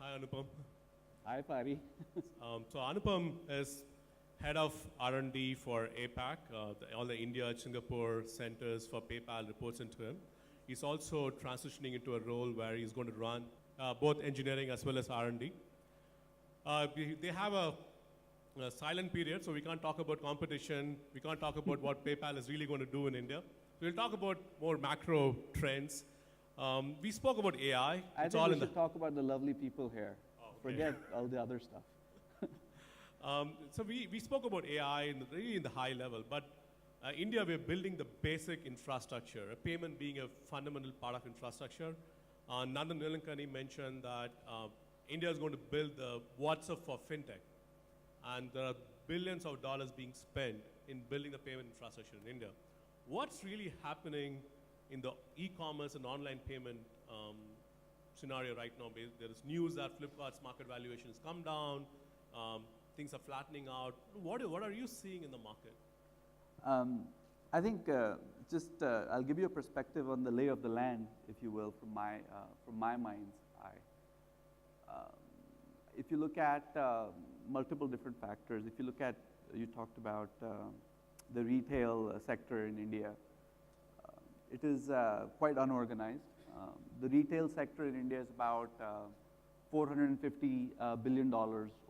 Hi, Anupam. Hi, Pari. So Anupam is head of R&D for APAC. All the India, Singapore centers for PayPal reports into him. He's also transitioning into a role where he's going to run both engineering as well as R&D. They have a silent period, so we can't talk about competition. We can't talk about what PayPal is really going to do in India. We'll talk about more macro trends. We spoke about AI. I think we should talk about the lovely people here. Oh, okay. Forget all the other stuff. So we spoke about AI really in the high level, but India, we're building the basic infrastructure, a payment being a fundamental part of infrastructure. Nandan Nilankani mentioned that India is going to build the WhatsApp for fintech. And there are billions of dollars being spent in building the payment infrastructure in India. What's really happening in the e-commerce and online payment scenario right now? There is news that Flipkart's market valuation has come down. Things are flattening out. What are you seeing in the market? I think I'll give you a perspective on the lay of the land, if you will, from my mind's eye. If you look at multiple different factors, if you look at, you talked about the retail sector in India, it is quite unorganized. The retail sector in India is about $450 billion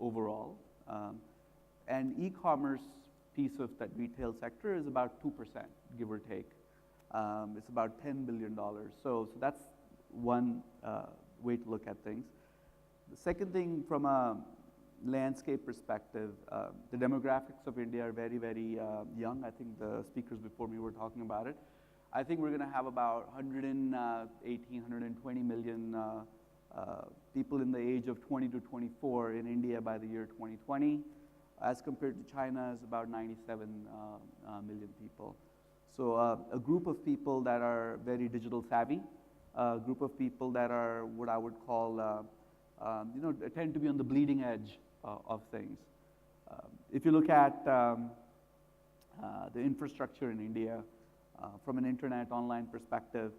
overall. And e-commerce piece of that retail sector is about 2%, give or take. It's about $10 billion. So that's one way to look at things. The second thing, from a landscape perspective, the demographics of India are very, very young. I think the speakers before me were talking about it. I think we're going to have about 118, 120 million people in the age of 20 to 24 in India by the year 2020, as compared to China is about 97 million people. So a group of people that are very digital savvy, a group of people that are what I would call, tend to be on the bleeding edge of things. If you look at the infrastructure in India, from an internet online perspective,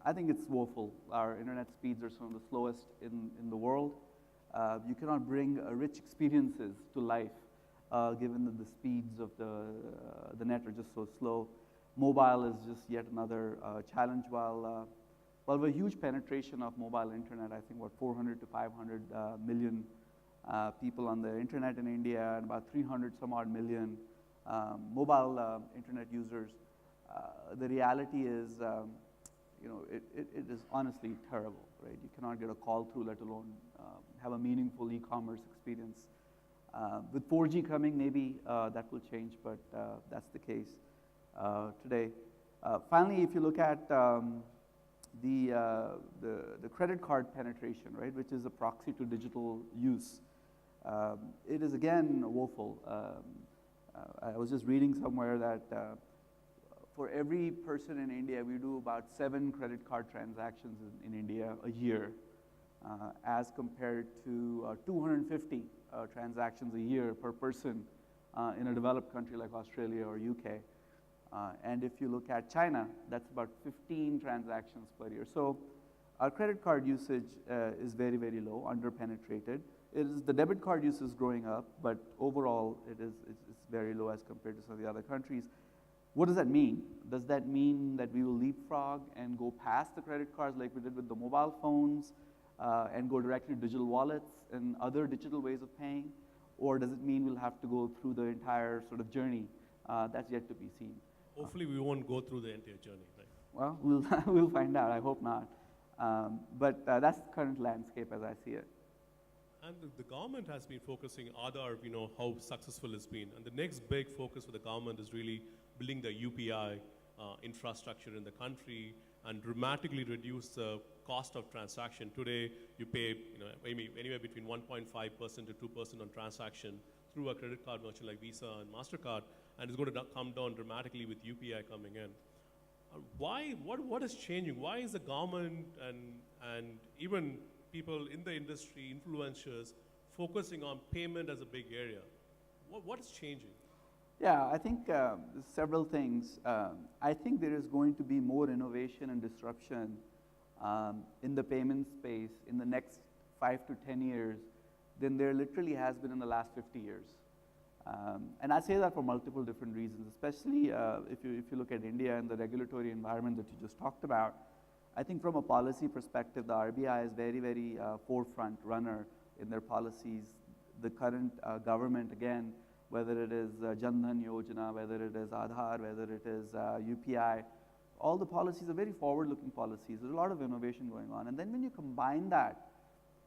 I think it's woeful. Our internet speeds are some of the slowest in the world. You cannot bring rich experiences to life given that the speeds of the net are just so slow. Mobile is just yet another challenge. While we have a huge penetration of mobile internet, I think what 400 to 500 million people on the internet in India, and about 300 some odd million mobile internet users. The reality is, it is honestly terrible, right? You cannot get a call through, let alone have a meaningful e-commerce experience. With 4G coming, maybe that will change, but that's the case today. Finally, if you look at the credit card penetration, right, which is a proxy to digital use, it is again woeful. I was just reading somewhere that for every person in India, we do about 7 credit card transactions in India a year, as compared to 250 transactions a year per person in a developed country like Australia or UK. And if you look at China, that's about 15 transactions per year. So our credit card usage is very, very low, under-penetrated. The debit card use is growing up, but overall it's very low as compared to some of the other countries. What does that mean? Does that mean that we will leapfrog and go past the credit cards like we did with the mobile phones and go directly to digital wallets and other digital ways of paying? Or does it mean we'll have to go through the entire sort of journey? That's yet to be seen. Hopefully we won't go through the entire journey, right? Well, we'll find out. I hope not. But that's the current landscape as I see it. And the government has been focusing on how successful it's been. And the next big focus for the government is really building the UPI infrastructure in the country and dramatically reduce the cost of transaction. Today, you pay anywhere between 1.5% to 2% on transaction through a credit card merchant like Visa and MasterCard, and it's going to come down dramatically with UPI coming in. What is changing? Why is the government and even people in the industry, influencers, focusing on payment as a big area? What is changing? Yeah, I think several things. I think there is going to be more innovation and disruption in the payment space in the next 5 to 10 years than there literally has been in the last 50 years. And I say that for multiple different reasons, especially if you look at India and the regulatory environment that you just talked about. I think from a policy perspective, the RBI is very, very forefront runner in their policies. The current government, again, whether it is Jan Dhan Yojana, whether it is Aadhaar, whether it is UPI, all the policies are very forward-looking policies. There's a lot of innovation going on. And then when you combine that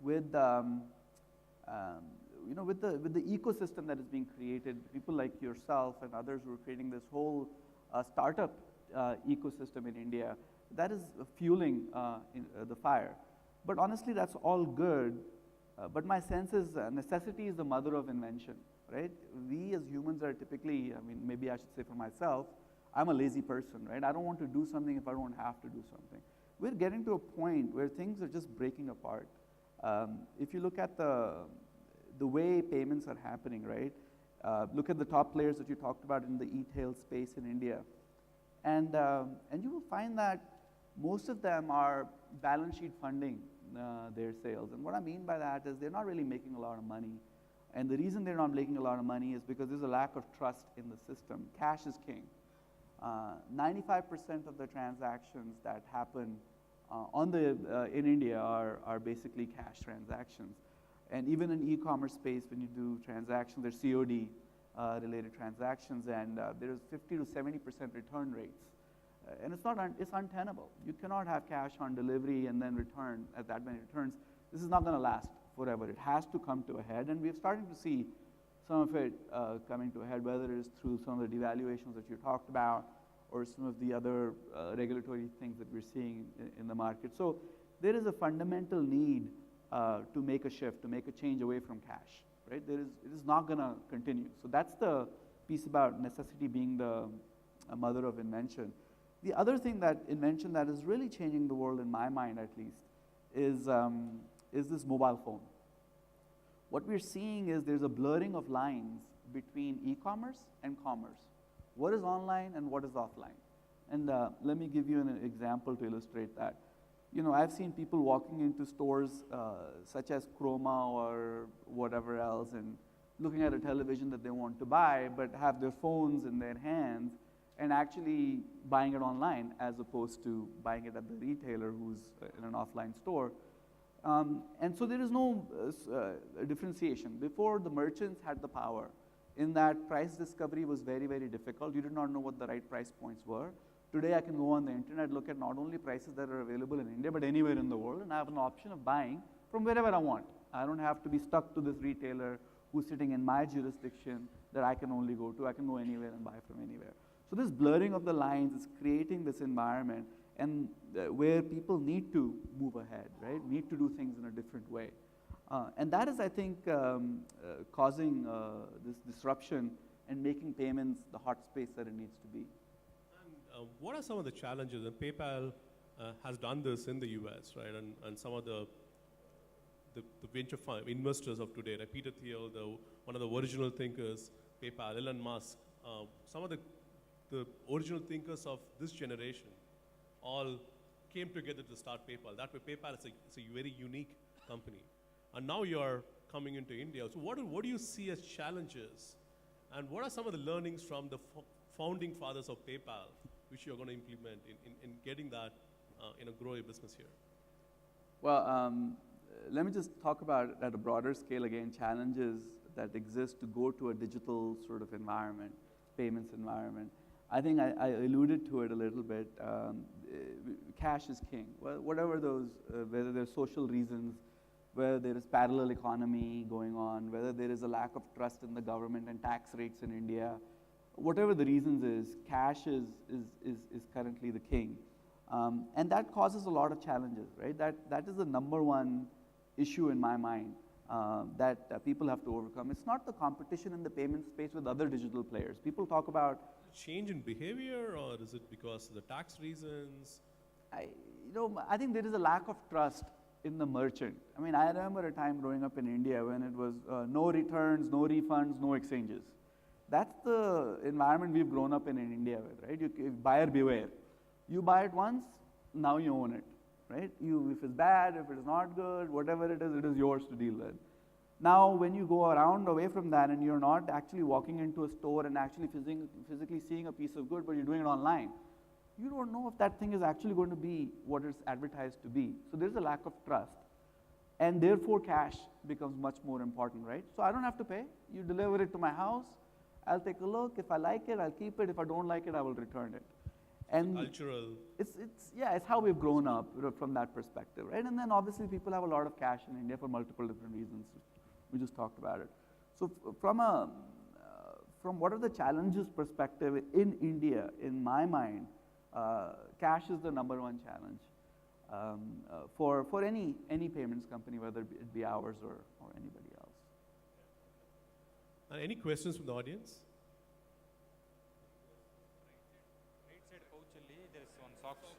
with with the ecosystem that is being created, people like yourself and others who are creating this whole startup ecosystem in India, that is fueling the fire. But honestly, that's all good. But my sense is necessity is the mother of invention, right? We as humans are typically, I mean, maybe I should say for myself, I'm a lazy person, right? I don't want to do something if I don't have to do something. We're getting to a point where things are just breaking apart. If you look at the way payments are happening, right? Look at the top players that you talked about in the e-tail space in India. And you will find that most of them are balance sheet funding their sales. And what I mean by that is they're not really making a lot of money. And the reason they're not making a lot of money is because there's a lack of trust in the system. Cash is king. 95% of the transactions that happen in India are basically cash transactions. And even in e-commerce space, when you do transactions, there's COD related transactions, and there's 50 to 70% return rates. And it's untenable. You cannot have cash on delivery and then return at that many returns. This is not going to last forever. It has to come to a head, and we're starting to see some of it coming to a head, whether it is through some of the devaluations that you talked about or some of the other regulatory things that we're seeing in the market. So there is a fundamental need to make a shift, to make a change away from cash, right? It is not going to continue. So that's the piece about necessity being the mother of invention. The other thing that invention that is really changing the world, in my mind at least, is this mobile phone. What we're seeing is there's a blurring of lines between e-commerce and commerce. What is online and what is offline? And let me give you an example to illustrate that. You know, I've seen people walking into stores such as Chroma or whatever else and looking at a television that they want to buy, but have their phones in their hands and actually buying it online as opposed to buying it at the retailer who's in an offline store. And so there is no differentiation. Before, the merchants had the power in that price discovery was very, very difficult. You did not know what the right price points were. Today, I can go on the internet, look at not only prices that are available in India, but anywhere in the world, and I have an option of buying from wherever I want. I don't have to be stuck to this retailer who's sitting in my jurisdiction that I can only go to. I can go anywhere and buy from anywhere. So this blurring of the lines is creating this environment and where people need to move ahead, right? Need to do things in a different way. And that is, I think, causing this disruption and making payments the hot space that it needs to be. And what are some of the challenges? And PayPal has done this in the US, right? And some of the venture fund investors of today, like Peter Thiel, one of the original thinkers, PayPal, Elon Musk, some of the original thinkers of this generation all came together to start PayPal. That way, PayPal is a very unique company. And now you're coming into India. So what do you see as challenges? And what are some of the learnings from the founding fathers of PayPal, which you're going to implement in getting that grow your business here? Well, let me just talk about at a broader scale again, challenges that exist to go to a digital sort of environment, payments environment. I think I alluded to it a little bit. Cash is king. Well, whatever those, whether there's social reasons, whether there is parallel economy going on, whether there is a lack of trust in the government and tax rates in India, whatever the reasons is, cash is currently the king. And that causes a lot of challenges, right? That is the number one issue in my mind that people have to overcome. It's not the competition in the payment space with other digital players. People talk about change in behavior, or is it because of the tax reasons? I think there is a lack of trust in the merchant. I mean, I remember a time growing up in India when it was no returns, no refunds, no exchanges. That's the environment we've grown up in India with, right? Buyer beware. You buy it once, now you own it. right? If it's bad, if it's not good, whatever it is yours to deal with. Now, when you go around away from that and you're not actually walking into a store and actually physically seeing a piece of good, but you're doing it online, you don't know if that thing is actually going to be what it's advertised to be. So there's a lack of trust. And therefore, cash becomes much more important, right? So I don't have to pay. You deliver it to my house. I'll take a look. If I like it, I'll keep it. If I don't like it, I will return it. And cultural. It's how we've grown up from that perspective, right? And then obviously people have a lot of cash in India for multiple different reasons. We just talked about it. So from what are the challenges perspective in India, in my mind, cash is the number one challenge for any payments company, whether it be ours or anybody else. Any questions from the audience? Right side pouch ಅಲ್ಲಿ there is one socks. One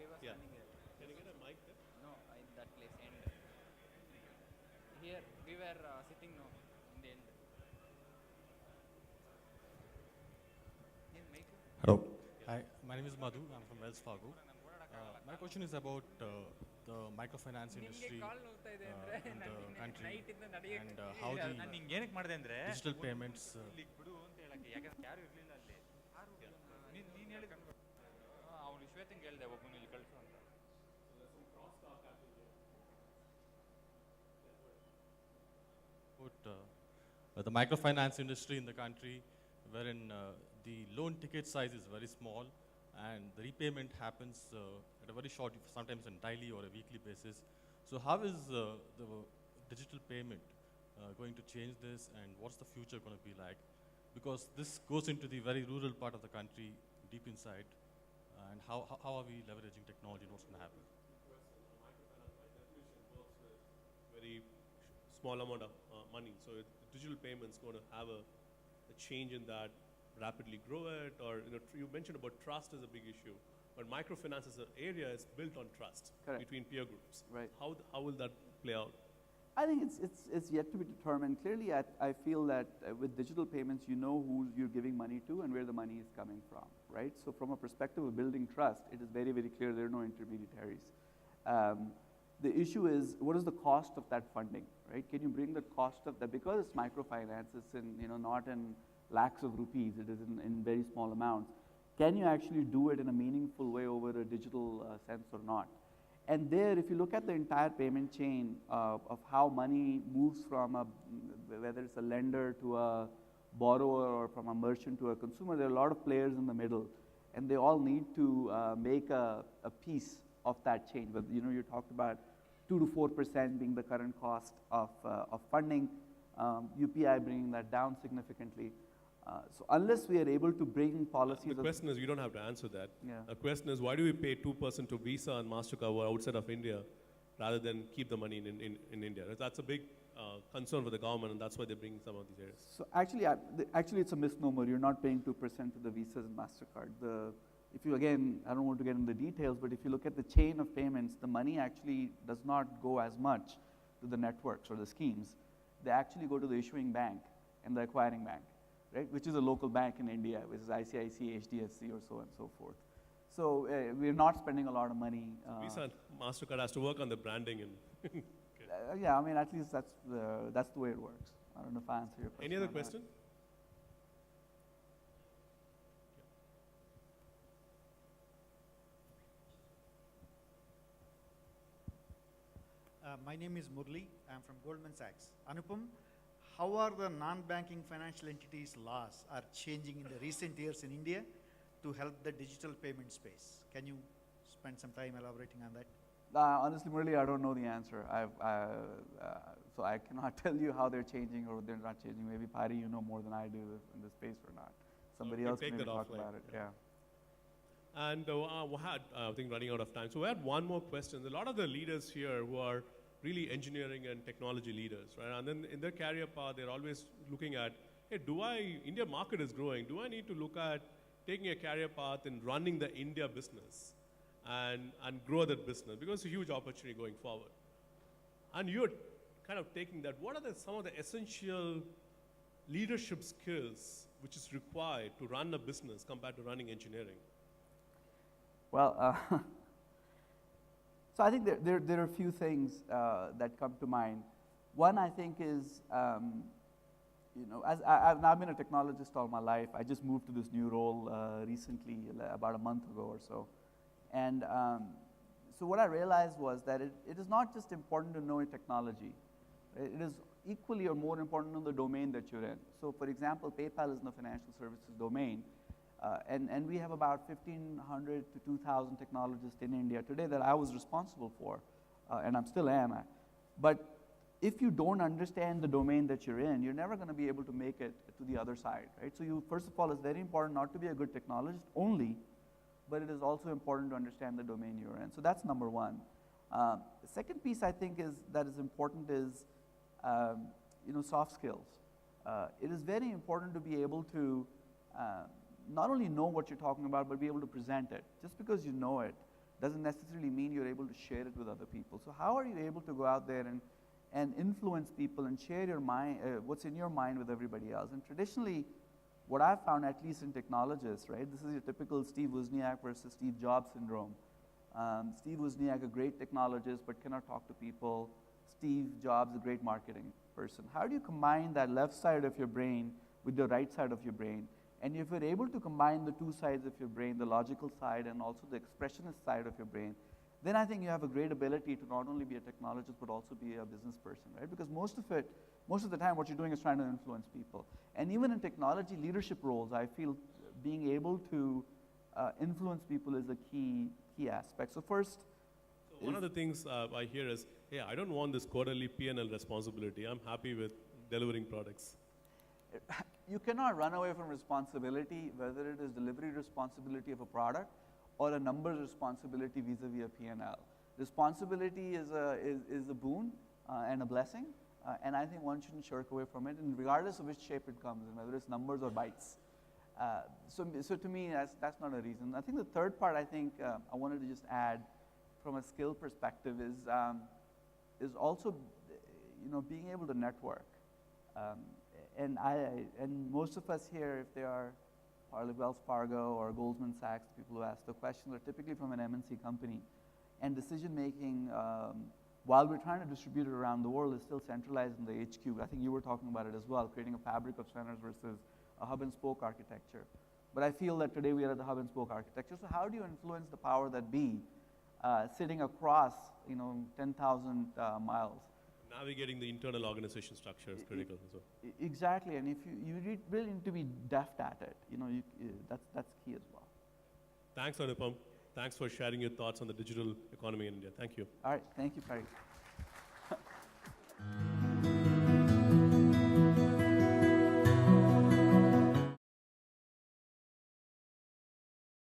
gave us standing here. Can you get a mic there? No, in that place end. Here we were sitting no in the end. Hello. Hi, my name is Madhu. I'm from Wells Fargo. My question is about the microfinance industry in the country and how ನಾನು ನಿಂಗೆ ಏನಕ್ಕೆ ಮಾಡಿದೆ ಅಂದ್ರೆ the digital payments. ಇಲ್ಲಿಗೆ ಬಿಡು ಅಂತ ಹೇಳಕ್ಕೆ ಯಾಕಂದ್ರೆ ಯಾರು ಇರಲಿಲ್ಲ ಅಲ್ಲಿ. ನೀನು ಹೇಳಿ ಅವನು ಶ್ವೇತಂಗೆ ಹೇಳಿದೆ ಒಬ್ಬನು ಇಲ್ಲಿ ಕಳಿಸು ಅಂತ. The microfinance industry in the country, wherein the loan ticket size is very small and the repayment happens at a very short, sometimes on daily or a weekly basis. So how is the digital payment going to change this, and what's the future going to be like? Because this goes into the very rural part of the country, deep inside, and how are we leveraging technology and what's going to happen? Very small amount of money. So digital payments going to have a change in that, rapidly grow it, or you mentioned about trust is a big issue, but microfinance as an area is built on trust. Correct. Between peer groups. Right. How will that play out? I think it's yet to be determined. Clearly, I feel that with digital payments, you know who you're giving money to and where the money is coming from, right? So from a perspective of building trust, it is very, very clear there are no intermediaries. The issue is, what is the cost of that funding, right? Can you bring the cost of that? Because it's microfinance, it's not in lakhs of rupees, it is in very small amounts. Can you actually do it in a meaningful way over a digital sense or not? And there, if you look at the entire payment chain of how money moves from whether it's a lender to a borrower or from a merchant to a consumer, there are a lot of players in the middle, and they all need to make a piece of that chain. But you talked about 2 to 4% being the current cost of funding, UPI bringing that down significantly. So unless we are able to bring policies... The question is, you don't have to answer that. Yeah. The question is, why do we pay 2% to Visa and MasterCard who are outside of India rather than keep the money in India? That's a big concern for the government, and that's why they're bringing some of these areas. So actually it's a misnomer. You're not paying 2% to the Visas and MasterCard. If you, again, I don't want to get into the details, but if you look at the chain of payments, the money actually does not go as much to the networks or the schemes. They actually go to the issuing bank and the acquiring bank, right? Which is a local bank in India, which is ICICI, HDFC, or so on and so forth. So we're not spending a lot of money. Visa and MasterCard has to work on the branding and. Yeah, I mean, at least that's the way it works. I don't know if I answer your question. Any other question? My name is Murli. I'm from Goldman Sachs. Anupam, how are the non-banking financial entities laws are changing in the recent years in India to help the digital payment space? Can you spend some time elaborating on that? Honestly, Murli, I don't know the answer. So I cannot tell you how they're changing or they're not changing. Maybe Pari, you know more than I do in this space or not. Somebody else can maybe talk about it. Yeah. And we had, I think, running out of time. So we had one more question. A lot of the leaders here who are really engineering and technology leaders, right? And then in their career path, they're always looking at, hey, India market is growing. Do I need to look at taking a career path and running the India business and grow that business? Because it's a huge opportunity going forward. And you're kind of taking that. What are some of the essential leadership skills which is required to run a business compared to running engineering? Well, so I think there are a few things that come to mind. One, I think, is as I've been a technologist all my life. I just moved to this new role recently, about a month ago or so. And so what I realized was that it is not just important to know technology. Right? It is equally or more important to know the domain that you're in. So for example, PayPal is in the financial services domain. And we have about 1,500 to 2,000 technologists in India today that I was responsible for, and I still am. But if you don't understand the domain that you're in, you're never going to be able to make it to the other side, right? So first of all, it's very important not to be a good technologist only, but it is also important to understand the domain you're in. So that's number one. The second piece I think that is important is soft skills. It is very important to be able to not only know what you're talking about, but be able to present it. Just because you know it doesn't necessarily mean you're able to share it with other people. So how are you able to go out there and influence people and share your mind, what's in your mind with everybody else? And traditionally, what I've found, at least in technologists, right, this is your typical Steve Wozniak versus Steve Jobs syndrome. Steve Wozniak, a great technologist, but cannot talk to people. Steve Jobs, a great marketing person. How do you combine that left side of your brain with the right side of your brain? And if you're able to combine the two sides of your brain, the logical side and also the expressionist side of your brain, then I think you have a great ability to not only be a technologist, but also be a business person, right? Because most of the time, what you're doing is trying to influence people. And even in technology leadership roles, I feel being able to influence people is a key aspect. So first, So one of the things I hear is, hey, I don't want this quarterly P&L responsibility. I'm happy with delivering products. you cannot run away from responsibility, whether it is delivery responsibility of a product or a numbers responsibility vis-a-vis a P&L. Responsibility is a boon and a blessing, and I think one shouldn't shirk away from it, and regardless of which shape it comes in, whether it's numbers or bytes. So to me, that's not a reason. I think the third part I wanted to just add from a skill perspective is also being able to network. And most of us here, if they are probably Wells Fargo or Goldman Sachs, people who ask the questions are typically from an MNC company. And decision making, while we're trying to distribute it around the world, is still centralized in the HQ. I think you were talking about it as well, creating a fabric of centers versus a hub and spoke architecture. But I feel that today we are at the hub and spoke architecture. So how do you influence the power that be sitting across 10,000 miles? Navigating the internal organization structure is critical. So. Exactly, and if you really need to be deft at it, that's key as well. Thanks, Anupam. Thanks for sharing your thoughts on the digital economy in India. Thank you. All right, thank you, Pari.